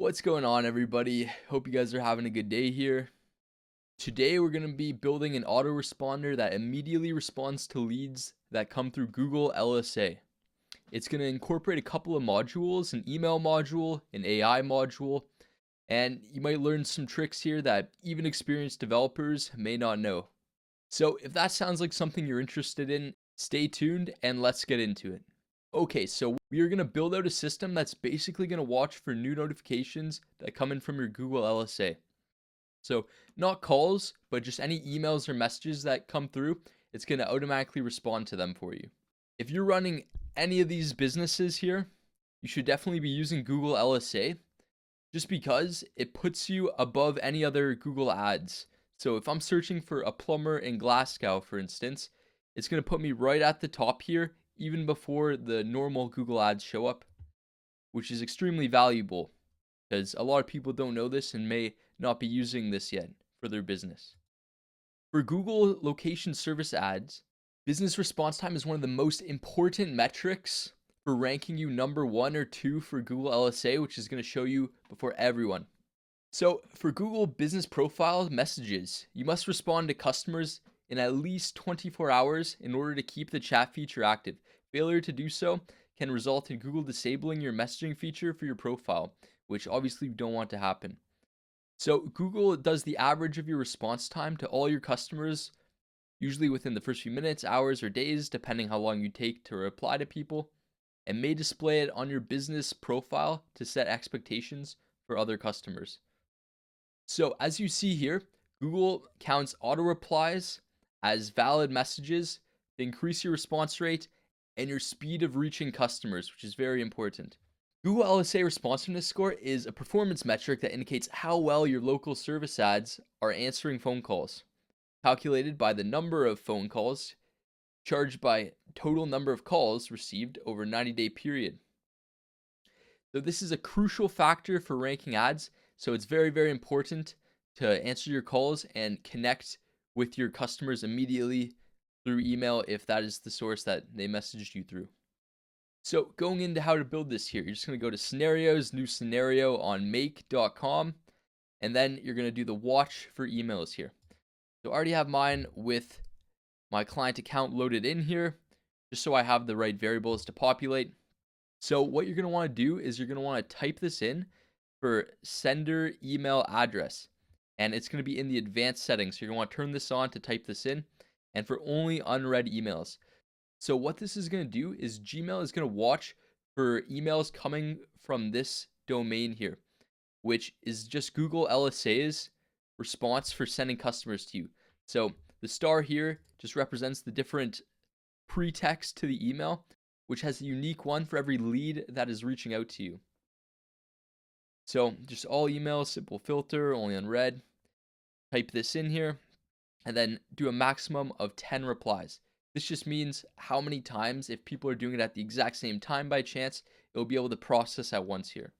What's going on, everybody? Hope you guys are having a good day here. Today, we're going to be building an autoresponder that immediately responds to leads that come through Google LSA. It's going to incorporate a couple of modules, an email module, an AI module, and you might learn some tricks here that even experienced developers may not know. So, if that sounds like something you're interested in, stay tuned and let's get into it. Okay, so we are going to build out a system that's basically going to watch for new notifications that come in from your Google LSA. So, not calls, but just any emails or messages that come through, it's going to automatically respond to them for you. If you're running any of these businesses here, you should definitely be using Google LSA just because it puts you above any other Google ads. So, if I'm searching for a plumber in Glasgow, for instance, it's going to put me right at the top here even before the normal Google ads show up, which is extremely valuable because a lot of people don't know this and may not be using this yet for their business. For Google location service ads, business response time is one of the most important metrics for ranking you number 1 or 2 for Google LSA, which is going to show you before everyone. So, for Google Business Profile messages, you must respond to customers in at least 24 hours in order to keep the chat feature active. Failure to do so can result in Google disabling your messaging feature for your profile, which obviously you don't want to happen. So, Google does the average of your response time to all your customers, usually within the first few minutes, hours, or days, depending how long you take to reply to people, and may display it on your business profile to set expectations for other customers. So as you see here, Google counts auto replies as valid messages to increase your response rate and your speed of reaching customers, which is very important. Google LSA responsiveness score is a performance metric that indicates how well your local service ads are answering phone calls, calculated by the number of phone calls charged by total number of calls received over a 90-day period. So this is a crucial factor for ranking ads. So it's very, very important to answer your calls and connect with your customers immediately through email if that is the source that they messaged you through. So going into how to build this here, you're just going to go to scenarios, new scenario on make.com, and then you're going to do the watch for emails here. So I already have mine with my client account loaded in here, just so I have the right variables to populate. So what you're going to want to do is you're going to want to type this in for sender email address. And it's going to be in the advanced settings. So you're going to want to turn this on to type this in and for only unread emails. So what this is going to do is Gmail is going to watch for emails coming from this domain here, which is just Google LSA's response for sending customers to you. So the star here just represents the different pretext to the email, which has a unique one for every lead that is reaching out to you. So just all emails, simple filter, only unread. Type this in here, and then do a maximum of 10 replies. This just means how many times, if people are doing it at the exact same time by chance, it will be able to process at once here.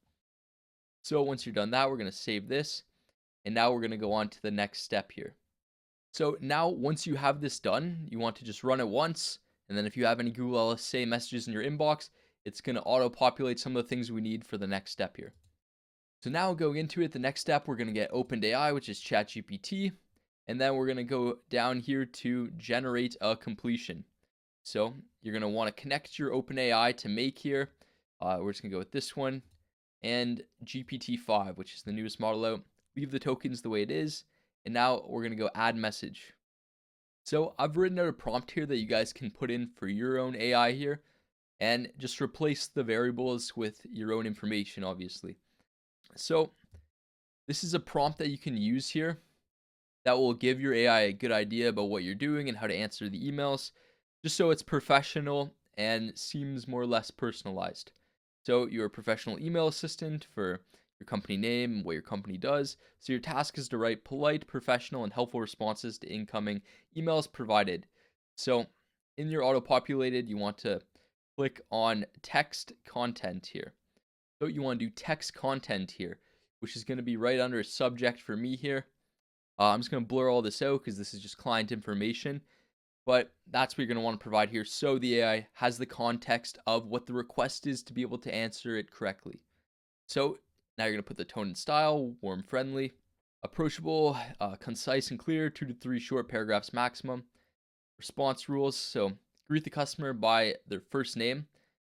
So once you're done that, we're going to save this, and now we're going to go on to the next step here. So now once you have this done, you want to just run it once, and then if you have any Google LSA messages in your inbox, it's going to auto-populate some of the things we need for the next step here. So now going into it, the next step, we're going to get OpenAI, which is ChatGPT, and then we're going to go down here to generate a completion. So you're going to want to connect your OpenAI to make here. We're just going to go with this one and GPT-5, which is the newest model out. Leave the tokens the way it is. And now we're going to go add message. So I've written out a prompt here that you guys can put in for your own AI here and just replace the variables with your own information, obviously. So this is a prompt that you can use here that will give your AI a good idea about what you're doing and how to answer the emails, just so it's professional and seems more or less personalized. So you're a professional email assistant for your company name, what your company does. So your task is to write polite, professional, and helpful responses to incoming emails provided. So in your auto-populated, you want to click on text content here. So you want to do text content here, which is going to be right under subject for me here. I'm just going to blur all this out because this is just client information, but that's what you're going to want to provide here so the AI has the context of what the request is to be able to answer it correctly. So Now you're going to put the tone and style, warm, friendly, approachable, concise and clear, 2 to 3 short paragraphs maximum. Response rules. So greet the customer by their first name.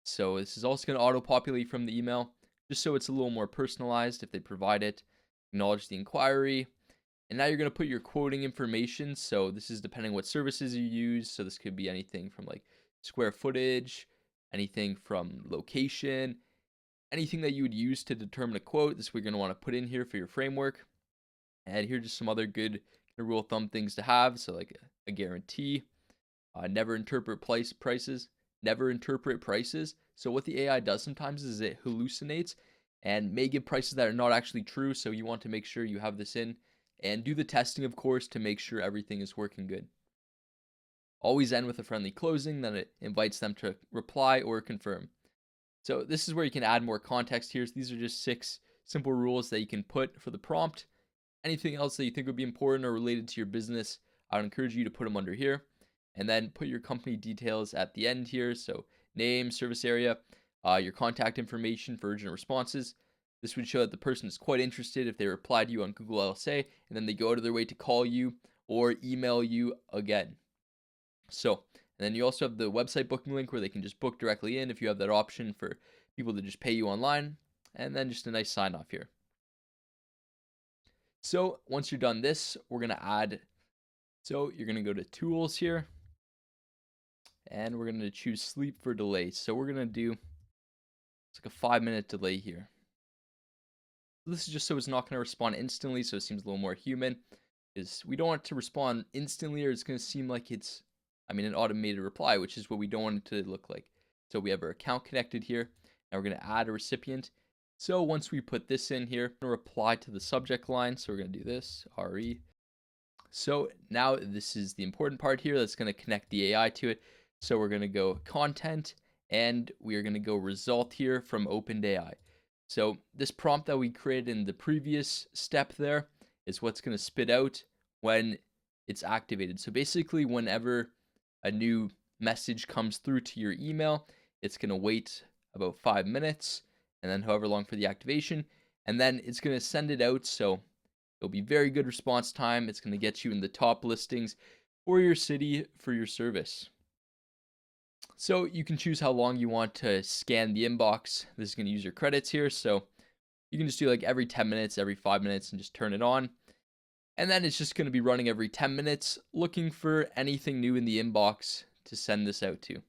So this is also going to auto-populate from the email, just so it's a little more personalized if they provide it. Acknowledge the inquiry. And now you're going to put your quoting information. So this is depending what services you use. So this could be anything from like square footage, anything from location, anything that you would use to determine a quote. This we're going to want to put in here for your framework. And here are just some other good rule of thumb things to have. So like a guarantee, never interpret prices, never interpret prices. So what the AI does sometimes is it hallucinates and may give prices that are not actually true. So you want to make sure you have this in and do the testing, of course, to make sure everything is working good. Always end with a friendly closing, then it invites them to reply or confirm. So this is where you can add more context here. So these are just 6 simple rules that you can put for the prompt. Anything else that you think would be important or related to your business, I would encourage you to put them under here. And then put your company details at the end here. So name, service area, your contact information for urgent responses. This would show that the person is quite interested if they reply to you on Google LSA, and then they go out of their way to call you or email you again. So, and then you also have the website booking link where they can just book directly in if you have that option for people to just pay you online. And then just a nice sign off here. So once you're done this, we're going to add, so you're going to go to tools here. And we're going to choose sleep for delay. So we're going to do, it's like a 5-minute delay here. This is just so it's not going to respond instantly, so it seems a little more human. Is we don't want it to respond instantly, or it's going to seem like it's, an automated reply, which is what we don't want it to look like. So we have our account connected here. Now we're going to add a recipient. So once we put this in here, we're going to reply to the subject line. So we're going to do this, RE. So now this is the important part here that's going to connect the AI to it. So we're going to go content, and we are going to go result here from OpenAI. So this prompt that we created in the previous step there is what's going to spit out when it's activated. So basically, whenever a new message comes through to your email, it's going to wait about 5 minutes, and then however long for the activation, and then it's going to send it out. So it'll be very good response time. It's going to get you in the top listings for your city for your service. So you can choose how long you want to scan the inbox. This is going to use your credits here. So you can just do like every 10 minutes, every 5 minutes, and just turn it on. And then it's just going to be running every 10 minutes, looking for anything new in the inbox to send this out to.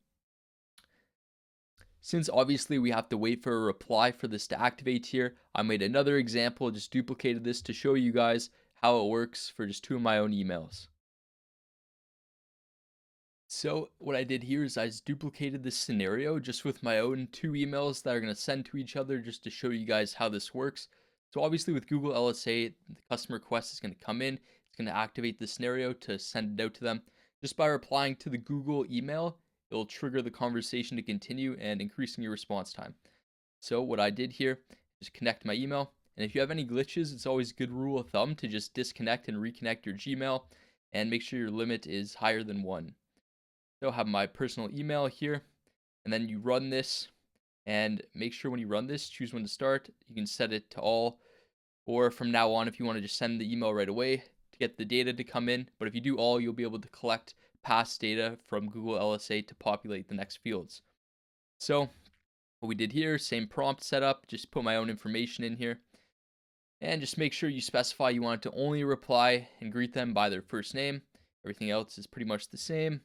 Since obviously we have to wait for a reply for this to activate here, I made another example, just duplicated this to show you guys how it works for just 2 of my own emails. So what I did here is I just duplicated this scenario just with my own 2 emails that are going to send to each other just to show you guys how this works. So obviously with Google LSA, the customer request is going to come in. It's going to activate the scenario to send it out to them. Just by replying to the Google email, it'll trigger the conversation to continue and increasing your response time. So what I did here is connect my email. And if you have any glitches, it's always a good rule of thumb to just disconnect and reconnect your Gmail and make sure your limit is higher than 1. So I have my personal email here, and then you run this, and make sure when you run this, choose when to start. You can set it to all, or from now on, if you want to just send the email right away to get the data to come in. But if you do all, you'll be able to collect past data from Google LSA to populate the next fields. So what we did here, same prompt setup, just put my own information in here. And just make sure you specify you want it to only reply and greet them by their first name. Everything else is pretty much the same.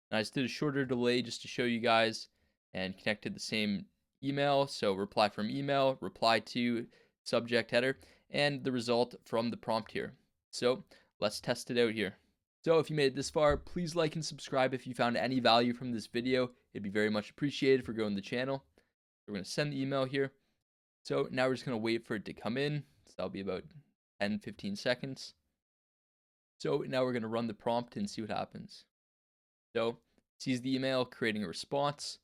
And I just did a shorter delay just to show you guys and connected the same email. So reply from email, reply to subject header, and the result from the prompt here. So let's test it out here. So if you made it this far, please like and subscribe if you found any value from this video. It'd be very much appreciated for growing the channel. We're going to send the email here. So now we're just going to wait for it to come in. So that'll be about 10-15 seconds. So now we're going to run the prompt and see what happens. So sees the email, creating a response.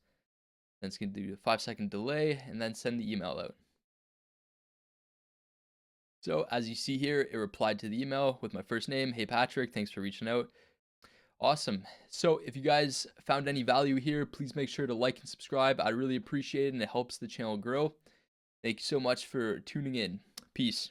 Then it's going to do a 5-second delay and then send the email out. So as you see here, it replied to the email with my first name. Hey Patrick, thanks for reaching out. Awesome. So if you guys found any value here, please make sure to like and subscribe. I really appreciate it and it helps the channel grow. Thank you so much for tuning in. Peace.